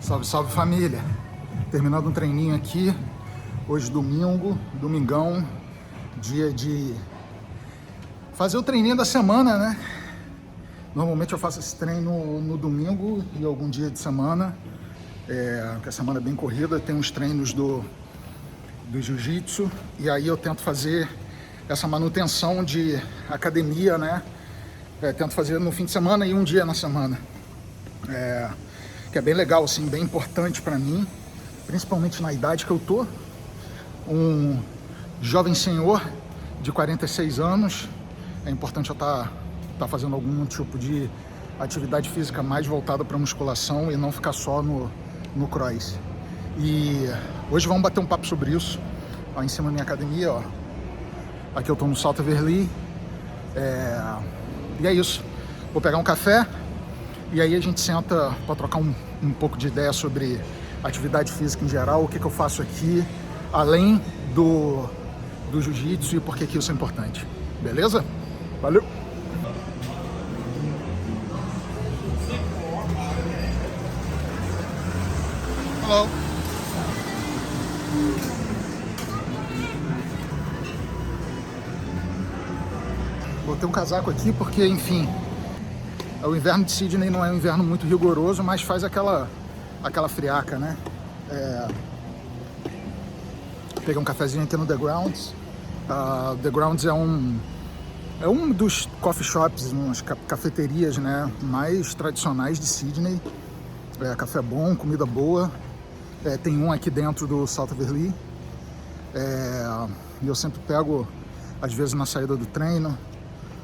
Salve, salve família! Terminando um treininho aqui, hoje domingo, domingão, dia de fazer o treininho da semana, né? Normalmente eu faço esse treino no domingo e algum dia de semana, porque a semana é bem corrida, tem uns treinos do jiu-jitsu e aí eu tento fazer essa manutenção de academia, né? Tento fazer no fim de semana e um dia na semana. Que é bem legal, assim, bem importante para mim, principalmente na idade que eu tô, um jovem senhor de 46 anos, é importante eu estar fazendo algum tipo de atividade física mais voltada para musculação e não ficar só no cross. E hoje vamos bater um papo sobre isso, ó, em cima da minha academia, ó. Aqui eu tô no Salto Everly, e é isso, vou pegar um café e aí a gente senta para trocar um pouco de ideia sobre atividade física em geral, o que eu faço aqui, além do jiu-jitsu e por que isso é importante. Beleza? Valeu! Hello! Botei um casaco aqui porque, enfim, o inverno de Sydney não é um inverno muito rigoroso, mas faz aquela friaca, né? Peguei um cafezinho aqui no The Grounds. The Grounds é um dos coffee shops, umas cafeterias, né, mais tradicionais de Sydney. Café bom, comida boa. Tem um aqui dentro do Salto Everly. E eu sempre pego, às vezes na saída do treino,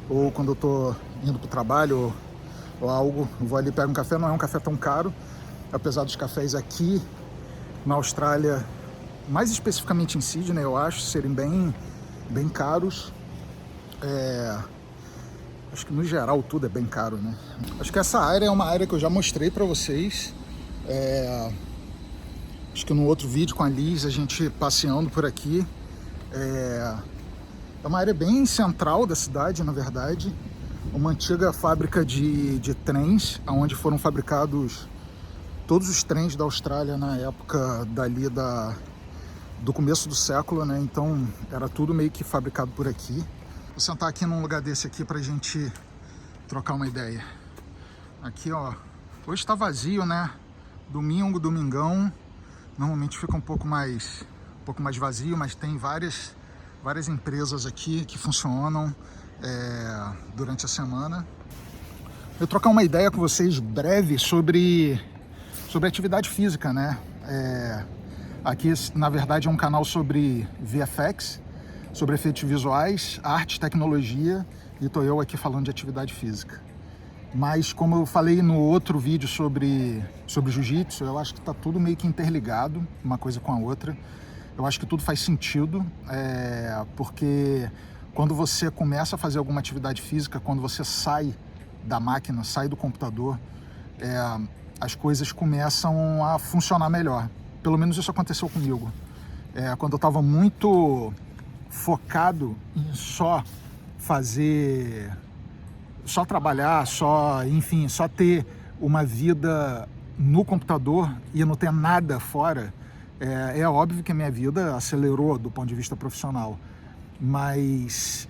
ou quando eu tô indo pro trabalho, ou algo, eu vou ali e pego um café. Não é um café tão caro, apesar dos cafés aqui na Austrália, mais especificamente em Sydney, eu acho, serem bem caros. Acho que no geral tudo é bem caro, né? Acho que essa área é uma área que eu já mostrei para vocês. Acho que no outro vídeo com a Liz, a gente passeando por aqui. É uma área bem central da cidade, na verdade. Uma antiga fábrica de trens, onde foram fabricados todos os trens da Austrália na época do começo do século, né? Então era tudo meio que fabricado por aqui. Vou sentar aqui num lugar desse aqui pra gente trocar uma ideia. Aqui, ó, hoje tá vazio, né? Domingão, normalmente fica um pouco mais vazio, mas tem várias empresas aqui que funcionam durante a semana. Eu trocar uma ideia com vocês breve sobre atividade física, né? Aqui, na verdade, é um canal sobre VFX, sobre efeitos visuais, arte, tecnologia, e tô eu aqui falando de atividade física. Mas como eu falei no outro vídeo sobre jiu-jitsu, eu acho que tá tudo meio que interligado, uma coisa com a outra. Eu acho que tudo faz sentido, porque quando você começa a fazer alguma atividade física, quando você sai da máquina, sai do computador, as coisas começam a funcionar melhor. Pelo menos isso aconteceu comigo. Quando eu estava muito focado em só trabalhar, só ter uma vida no computador e não ter nada fora, é óbvio que a minha vida acelerou do ponto de vista profissional, mas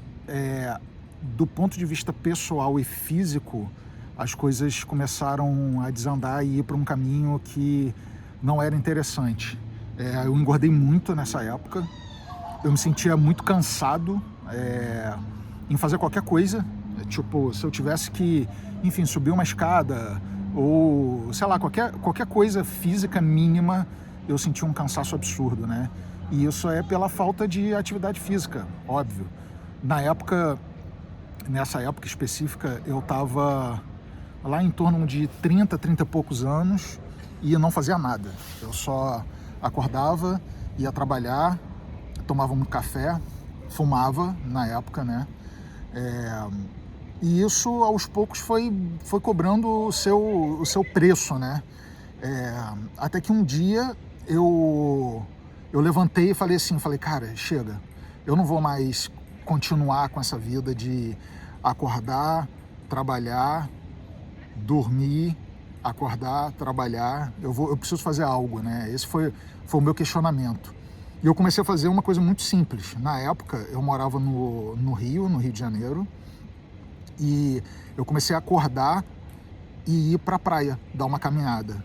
do ponto de vista pessoal e físico, as coisas começaram a desandar e ir para um caminho que não era interessante. Eu engordei muito nessa época, eu me sentia muito cansado em fazer qualquer coisa, tipo, se eu tivesse que, enfim, subir uma escada ou, sei lá, qualquer coisa física mínima, eu sentia um cansaço absurdo, né? E isso é pela falta de atividade física, óbvio. Nessa época específica, eu estava lá em torno de 30 e poucos anos e não fazia nada. Eu só acordava, ia trabalhar, tomava um café, fumava na época, né? E isso aos poucos foi cobrando o seu preço, né? Até que um dia eu levantei e falei, cara, chega, eu não vou mais continuar com essa vida de acordar, trabalhar, dormir acordar, trabalhar, eu preciso fazer algo, né? Esse foi o meu questionamento. E eu comecei a fazer uma coisa muito simples. Na época, eu morava no Rio de Janeiro, e eu comecei a acordar e ir para a praia, dar uma caminhada.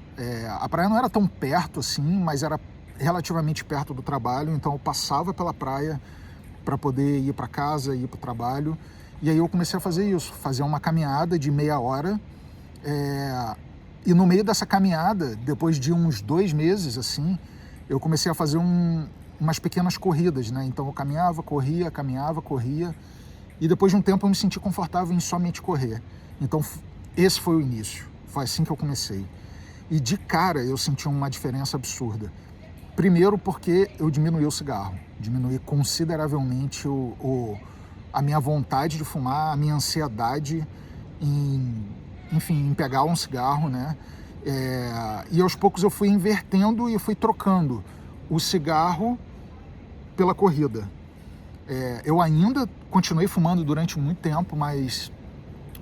A praia não era tão perto assim, mas era relativamente perto do trabalho, então eu passava pela praia para poder ir para casa, ir para o trabalho. E aí eu comecei a fazer isso, fazer uma caminhada de meia hora. E no meio dessa caminhada, depois de uns 2 meses, assim, eu comecei a fazer umas pequenas corridas, né? Então eu caminhava, corria. E depois de um tempo eu me senti confortável em somente correr. Então esse foi o início, foi assim que eu comecei. E de cara eu senti uma diferença absurda. Primeiro porque eu diminuí o cigarro, diminuí consideravelmente a minha vontade de fumar, a minha ansiedade em pegar um cigarro, né? E aos poucos eu fui invertendo e fui trocando o cigarro pela corrida. Eu ainda continuei fumando durante muito tempo, mas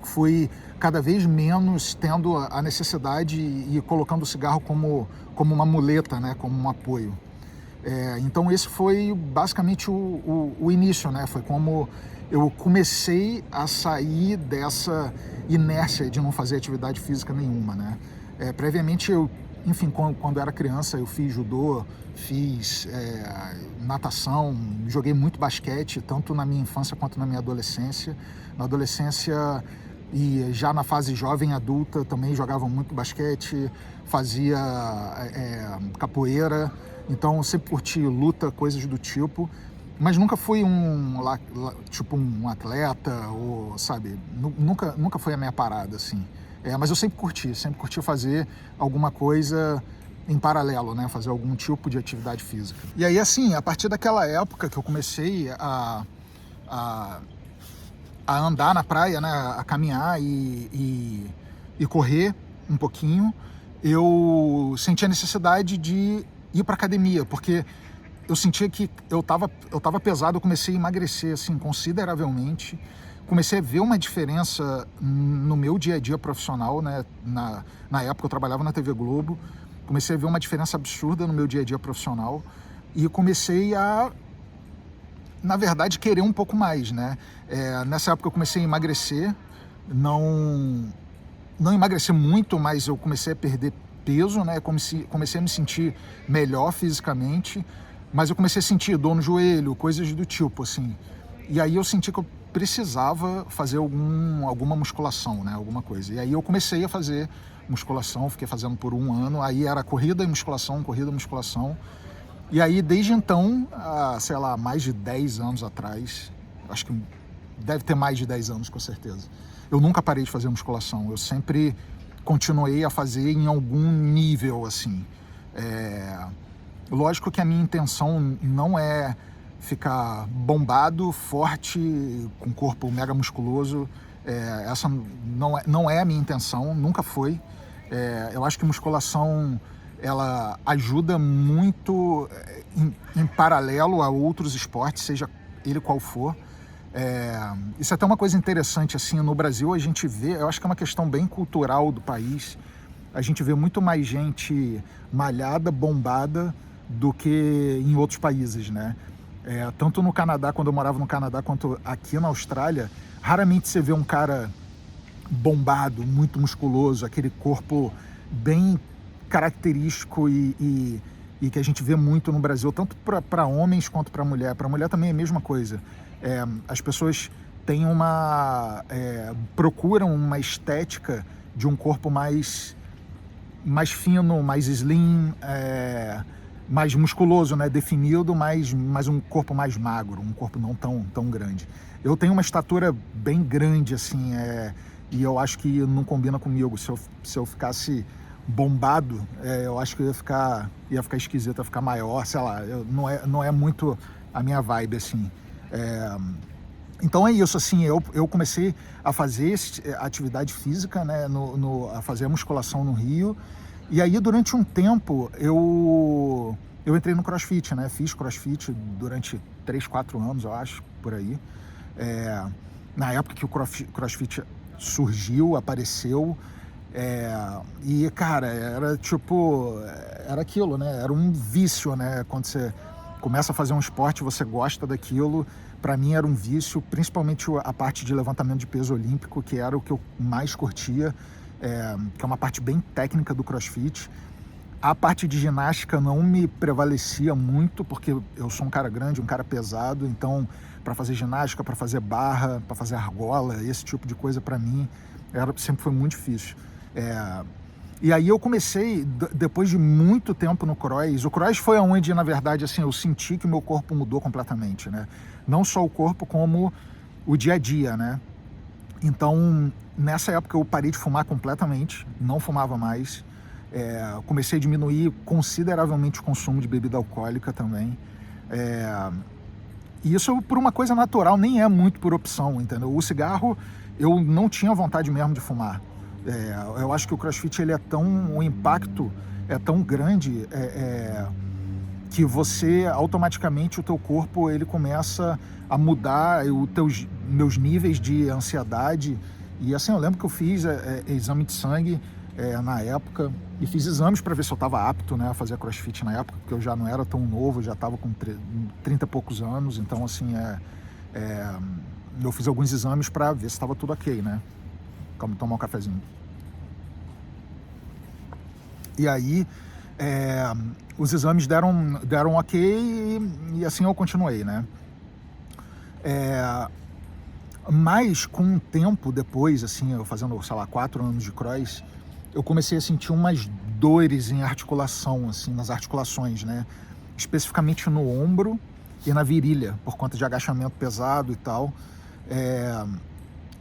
fui cada vez menos tendo a necessidade e colocando o cigarro como uma muleta, né? Como um apoio. Então esse foi basicamente o início, né? Foi como eu comecei a sair dessa inércia de não fazer atividade física nenhuma, né? Previamente enfim, quando era criança eu fiz judô, fiz natação, joguei muito basquete, tanto na minha infância quanto na minha adolescência. Na adolescência e já na fase jovem adulta também jogava muito basquete, fazia capoeira, então eu sempre curti luta, coisas do tipo, mas nunca fui tipo um atleta, ou sabe, nunca foi a minha parada, assim. Mas eu sempre curti fazer alguma coisa em paralelo, né? Fazer algum tipo de atividade física. E aí, assim, a partir daquela época que eu comecei a andar na praia, né? A caminhar e correr um pouquinho, eu senti a necessidade de ir para academia, porque eu sentia que eu tava pesado, eu comecei a emagrecer, assim, consideravelmente. Comecei a ver uma diferença no meu dia a dia profissional, né? Na época eu trabalhava na TV Globo, comecei a ver uma diferença absurda no meu dia a dia profissional e comecei a, na verdade, querer um pouco mais, né? Nessa época eu comecei a emagrecer, não emagreci muito, mas eu comecei a perder peso, né? Comecei a me sentir melhor fisicamente, mas eu comecei a sentir dor no joelho, coisas do tipo, assim. E aí eu senti que eu precisava fazer alguma musculação, né? Alguma coisa. E aí eu comecei a fazer musculação, fiquei fazendo por 1 ano, aí era corrida e musculação. E aí desde então, sei lá, mais de 10 anos atrás, acho que deve ter mais de 10 anos com certeza, eu nunca parei de fazer musculação, eu sempre continuei a fazer em algum nível, assim. Lógico que a minha intenção não é ficar bombado, forte, com corpo mega musculoso. Essa não é a minha intenção, nunca foi. Eu acho que musculação ela ajuda muito em paralelo a outros esportes, seja ele qual for. Isso é até uma coisa interessante, assim, no Brasil a gente vê, eu acho que é uma questão bem cultural do país, a gente vê muito mais gente malhada, bombada, do que em outros países, né? Tanto no Canadá, quando eu morava no Canadá, quanto aqui na Austrália, raramente você vê um cara bombado, muito musculoso, aquele corpo bem característico e que a gente vê muito no Brasil, tanto para homens quanto para mulher. Para mulher também é a mesma coisa. As pessoas têm procuram uma estética de um corpo mais fino, mais slim, mais musculoso, né, definido, mas um corpo mais magro, um corpo não tão grande. Eu tenho uma estatura bem grande, assim, e eu acho que não combina comigo. Se eu ficasse bombado, eu acho que ia ficar esquisito, ia ficar maior, sei lá, não é muito a minha vibe, assim. Então é isso, assim, eu comecei a fazer atividade física, né, a fazer a musculação no Rio. E aí, durante um tempo, eu entrei no CrossFit, né? Fiz CrossFit durante 3, 4 anos, eu acho, por aí. Na época que o CrossFit surgiu, apareceu, E, cara, era tipo, era aquilo, né? Era um vício, né? Quando você começa a fazer um esporte, você gosta daquilo. Para mim era um vício, principalmente a parte de levantamento de peso olímpico, que era o que eu mais curtia, que é uma parte bem técnica do CrossFit. A parte de ginástica não me prevalecia muito, porque eu sou um cara grande, um cara pesado, então para fazer ginástica, para fazer barra, para fazer argola, esse tipo de coisa para mim sempre foi muito difícil. E aí eu comecei, depois de muito tempo no cross, o cross foi onde, na verdade, assim, eu senti que o meu corpo mudou completamente, né? Não só o corpo, como o dia a dia, né? Então, nessa época eu parei de fumar completamente, não fumava mais. Comecei a diminuir consideravelmente o consumo de bebida alcoólica também. E isso por uma coisa natural, nem é muito por opção, entendeu? O cigarro, eu não tinha vontade mesmo de fumar. Eu acho que o CrossFit, o impacto é tão grande que você, automaticamente, o teu corpo, ele começa a mudar meus níveis de ansiedade. E assim, eu lembro que eu fiz exame de sangue na época, e fiz exames para ver se eu estava apto, né, a fazer CrossFit na época, porque eu já não era tão novo, já estava com 30 e poucos anos, então assim, eu fiz alguns exames para ver se estava tudo ok, né, como tomar um cafezinho. E aí, os exames deram ok, e assim eu continuei, né. Mas com um tempo depois, assim, eu fazendo, sei lá, 4 anos de cross, eu comecei a sentir umas dores em articulação, assim, nas articulações, né? Especificamente no ombro e na virilha, por conta de agachamento pesado e tal.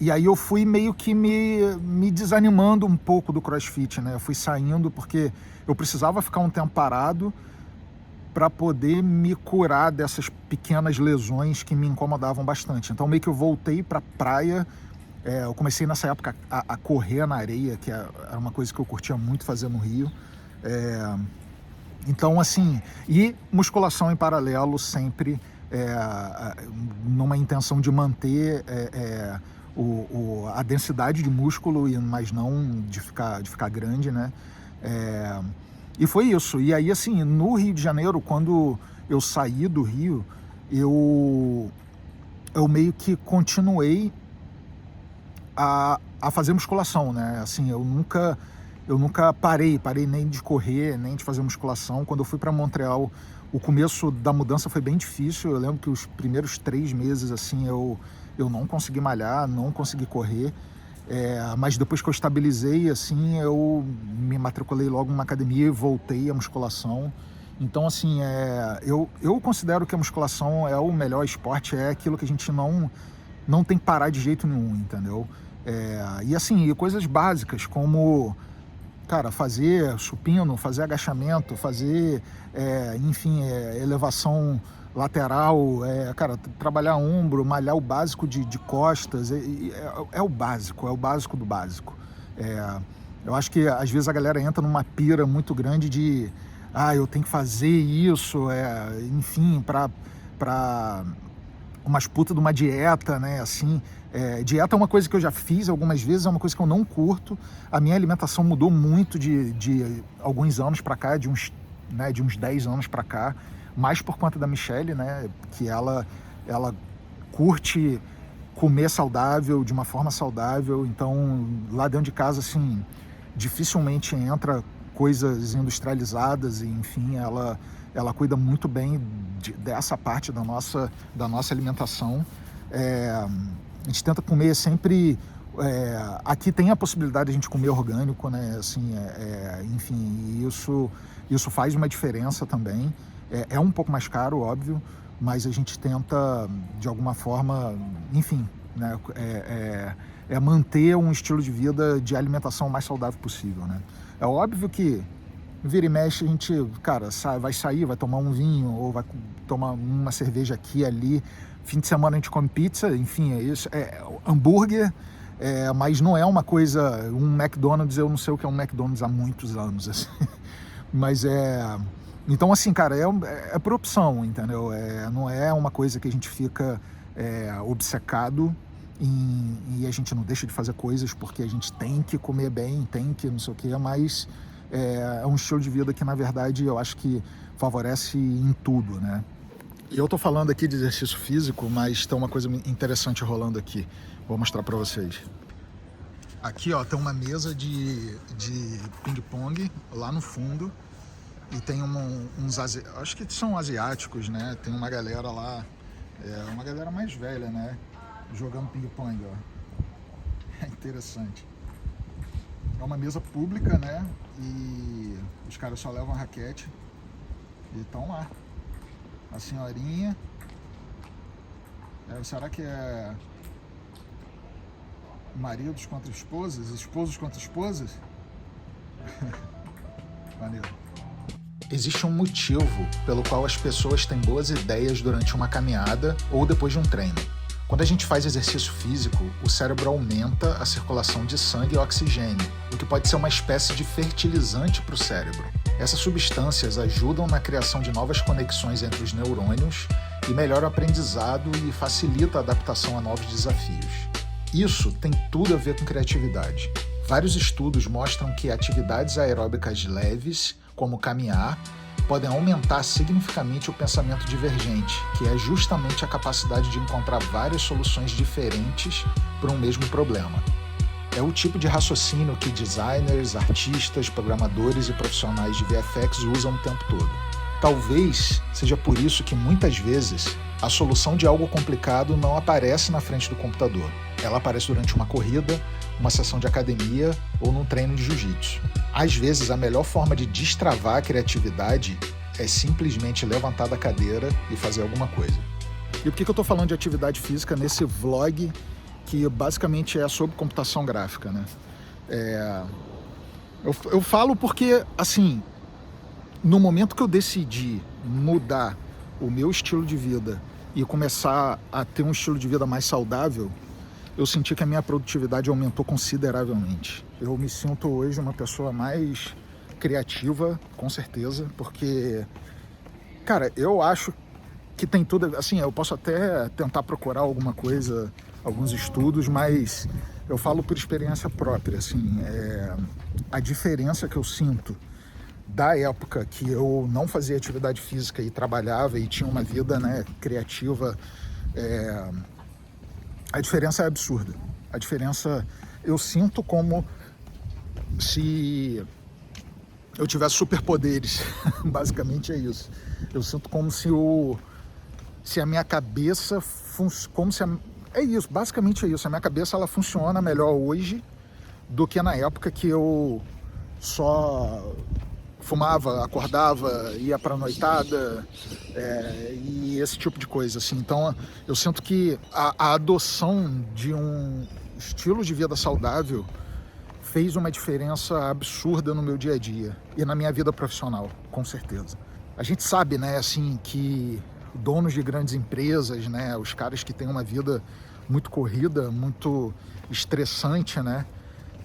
E aí eu fui meio que me desanimando um pouco do CrossFit, né? Eu fui saindo porque eu precisava ficar um tempo parado para poder me curar dessas pequenas lesões que me incomodavam bastante. Então meio que eu voltei para a praia. Eu comecei nessa época a correr na areia, que era uma coisa que eu curtia muito fazer no Rio. Então, assim, e musculação em paralelo sempre, numa intenção de manter a densidade de músculo, mas não de ficar grande, né? E foi isso. E aí, assim, no Rio de Janeiro, quando eu saí do Rio, eu meio que continuei a fazer musculação, né? Assim, eu nunca parei nem de correr, nem de fazer musculação. Quando eu fui para Montreal, o começo da mudança foi bem difícil. Eu lembro que os primeiros 3 meses, assim, eu não consegui malhar, não consegui correr. Mas depois que eu estabilizei, assim, eu me matriculei logo numa academia e voltei à musculação. Então, assim, eu considero que a musculação é o melhor esporte, é aquilo que a gente não tem que parar de jeito nenhum, entendeu? E assim, coisas básicas como, cara, fazer supino, fazer agachamento, fazer, enfim, elevação lateral, cara, trabalhar ombro, malhar o básico de costas, é o básico do básico. Eu acho que às vezes a galera entra numa pira muito grande de, eu tenho que fazer isso, enfim, para umas putas de uma dieta, né, assim. Dieta é uma coisa que eu já fiz algumas vezes, é uma coisa que eu não curto. A minha alimentação mudou muito de alguns anos para cá, de uns 10 anos para cá, mais por conta da Michelle, né, que ela curte comer saudável, de uma forma saudável. Então, lá dentro de casa, assim, dificilmente entra coisas industrializadas, e enfim, ela cuida muito bem dessa parte da nossa alimentação. A gente tenta comer sempre. Aqui tem a possibilidade de a gente comer orgânico, né? Assim, enfim, isso faz uma diferença também. É um pouco mais caro, óbvio, mas a gente tenta, de alguma forma, enfim, né? Manter um estilo de vida de alimentação mais saudável possível, né? É óbvio que vira e mexe a gente, cara, vai sair, vai tomar um vinho ou vai tomar uma cerveja aqui e ali. Fim de semana a gente come pizza, enfim, isso hambúrguer, mas não é uma coisa, um McDonald's, eu não sei o que é um McDonald's há muitos anos, assim. Mas então, assim, cara, é por opção, entendeu? Não é uma coisa que a gente fica obcecado. e a gente não deixa de fazer coisas porque a gente tem que comer bem, tem que não sei o que, mas é um estilo de vida que, na verdade, eu acho que favorece em tudo, né? E eu tô falando aqui de exercício físico, mas tem uma coisa interessante rolando aqui. Vou mostrar para vocês. Aqui, ó, tem uma mesa de ping-pong lá no fundo e tem uns acho que são asiáticos, né? Tem uma galera lá, uma galera mais velha, né? Jogando ping-pong, ó. É interessante. É uma mesa pública, né? E os caras só levam a raquete e estão lá. A senhorinha. Será que é maridos contra esposas? Esposos contra esposas? Maneiro. Existe um motivo pelo qual as pessoas têm boas ideias durante uma caminhada ou depois de um treino. Quando a gente faz exercício físico, o cérebro aumenta a circulação de sangue e oxigênio, o que pode ser uma espécie de fertilizante para o cérebro. Essas substâncias ajudam na criação de novas conexões entre os neurônios e melhora o aprendizado e facilita a adaptação a novos desafios. Isso tem tudo a ver com criatividade. Vários estudos mostram que atividades aeróbicas leves, como caminhar, podem aumentar significativamente o pensamento divergente, que é justamente a capacidade de encontrar várias soluções diferentes para um mesmo problema. É o tipo de raciocínio que designers, artistas, programadores e profissionais de VFX usam o tempo todo. Talvez seja por isso que muitas vezes a solução de algo complicado não aparece na frente do computador. Ela aparece durante uma corrida, uma sessão de academia ou num treino de jiu-jitsu. Às vezes, a melhor forma de destravar a criatividade é simplesmente levantar da cadeira e fazer alguma coisa. E por que eu estou falando de atividade física nesse vlog que basicamente é sobre computação gráfica, né? Eu falo porque, assim, no momento que eu decidi mudar o meu estilo de vida e começar a ter um estilo de vida mais saudável, eu senti que a minha produtividade aumentou consideravelmente. Eu me sinto hoje uma pessoa mais criativa, com certeza, porque, cara, eu acho que tem tudo, assim, eu posso até tentar procurar alguma coisa, alguns estudos, mas eu falo por experiência própria, assim, a diferença que eu sinto da época que eu não fazia atividade física e trabalhava e tinha uma vida, né, criativa, a diferença é absurda. A diferença, eu sinto como se eu tivesse superpoderes. Basicamente é isso. Eu sinto como se a minha cabeça, é isso, basicamente é isso. A minha cabeça, ela funciona melhor hoje do que na época que eu só fumava, acordava, ia pra noitada, e esse tipo de coisa, assim. Então, eu sinto que a adoção de um estilo de vida saudável fez uma diferença absurda no meu dia a dia e na minha vida profissional, com certeza. A gente sabe, né, assim, que donos de grandes empresas, né, os caras que têm uma vida muito corrida, muito estressante, né,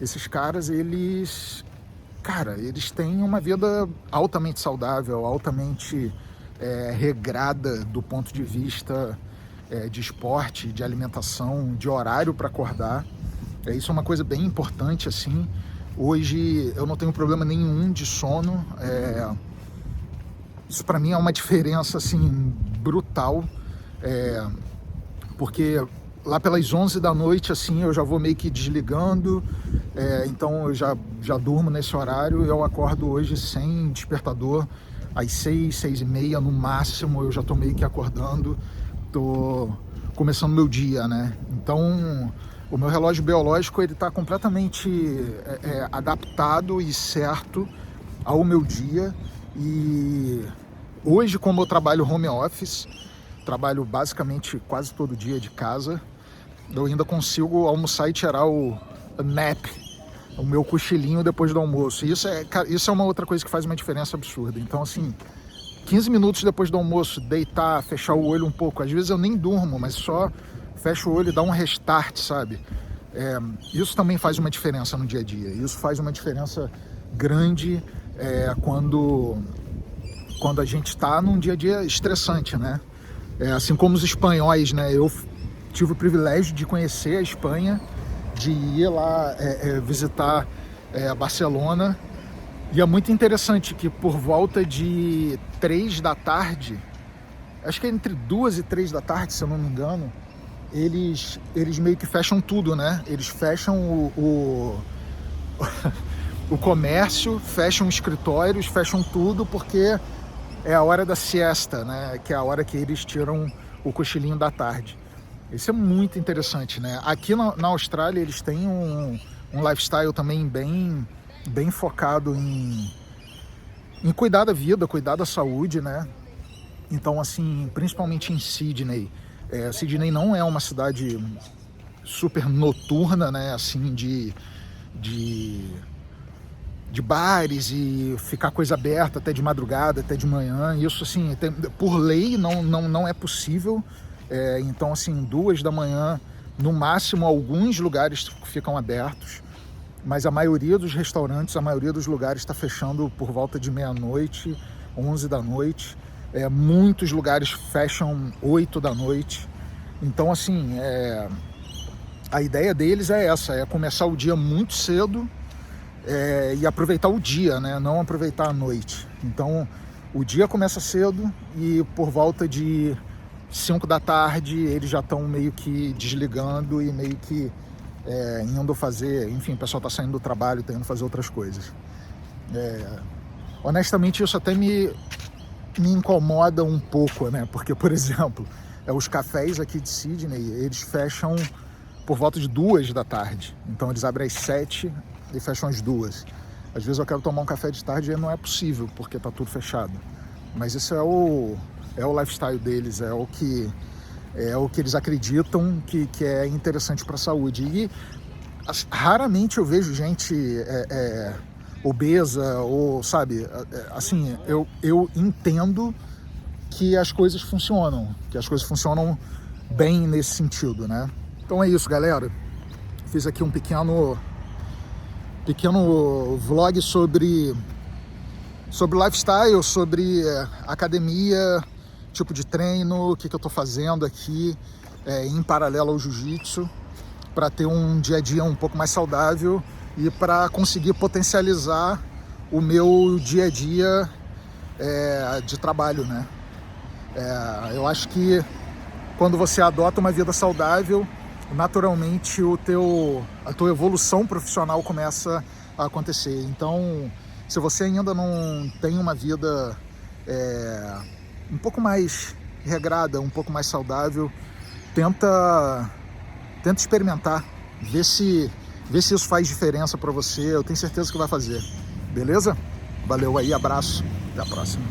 esses caras, eles têm uma vida altamente saudável, altamente regrada do ponto de vista de esporte, de alimentação, de horário para acordar. Isso é uma coisa bem importante, assim. Hoje eu não tenho problema nenhum de sono. Isso para mim é uma diferença, assim, brutal, porque lá pelas 11 da noite, assim, eu já vou meio que desligando, então eu já durmo nesse horário. Eu acordo hoje sem despertador, às 6, 6h30 no máximo, eu já tô meio que acordando, tô começando meu dia, né? Então, o meu relógio biológico, ele tá completamente adaptado e certo ao meu dia. E hoje, como eu trabalho home office, trabalho basicamente quase todo dia de casa, eu ainda consigo almoçar e tirar o nap, o meu cochilinho depois do almoço. E isso é uma outra coisa que faz uma diferença absurda. Então, assim, 15 minutos depois do almoço, deitar, fechar o olho um pouco. Às vezes eu nem durmo, mas só fecho o olho e dá um restart, sabe? Isso também faz uma diferença no dia a dia. Isso faz uma diferença grande quando a gente está num dia a dia estressante, né? Assim como os espanhóis, né? tive o privilégio de conhecer a Espanha, de ir lá visitar Barcelona. E é muito interessante que por volta de 3 da tarde, acho que é entre 2 e 3 da tarde, se eu não me engano, eles meio que fecham tudo, né? Eles fecham o comércio, fecham escritórios, fecham tudo, porque é a hora da siesta, né? Que é a hora que eles tiram o cochilinho da tarde. Isso é muito interessante, né? Aqui na Austrália eles têm um lifestyle também bem focado em cuidar da vida, cuidar da saúde, né? Então, assim, principalmente em Sydney. Sydney não é uma cidade super noturna, né? Assim, de bares e ficar coisa aberta até de madrugada, até de manhã. Isso, assim, por lei não é possível. Então, assim, 2 da manhã, no máximo, alguns lugares ficam abertos. Mas a maioria dos restaurantes, a maioria dos lugares está fechando por volta de meia-noite, 11 da noite. Muitos lugares fecham 8 da noite. Então, assim, a ideia deles é essa, é começar o dia muito cedo e aproveitar o dia, né? Não aproveitar a noite. Então, o dia começa cedo e por volta de 5 da tarde eles já estão meio que desligando e meio que indo fazer, enfim, o pessoal está saindo do trabalho, está indo fazer outras coisas. Honestamente, isso até me incomoda um pouco, né? Porque, por exemplo, os cafés aqui de Sydney, eles fecham por volta de 2 da tarde. Então eles abrem às 7 e fecham às 2. Às vezes eu quero tomar um café de tarde e não é possível, porque está tudo fechado. Mas isso é o lifestyle deles, é o que eles acreditam que é interessante para a saúde. E raramente eu vejo gente obesa ou, sabe, assim, eu entendo que as coisas funcionam bem nesse sentido, né? Então é isso, galera. Fiz aqui um pequeno vlog sobre lifestyle, sobre academia, tipo de treino, o que eu tô fazendo aqui em paralelo ao jiu-jitsu, para ter um dia a dia um pouco mais saudável e para conseguir potencializar o meu dia a dia de trabalho, né? Eu acho que quando você adota uma vida saudável, naturalmente a tua evolução profissional começa a acontecer. Então, se você ainda não tem uma vida um pouco mais regrada, um pouco mais saudável, tenta experimentar, ver se isso faz diferença para você. Eu tenho certeza que vai fazer. Beleza? Valeu aí, abraço, até a próxima.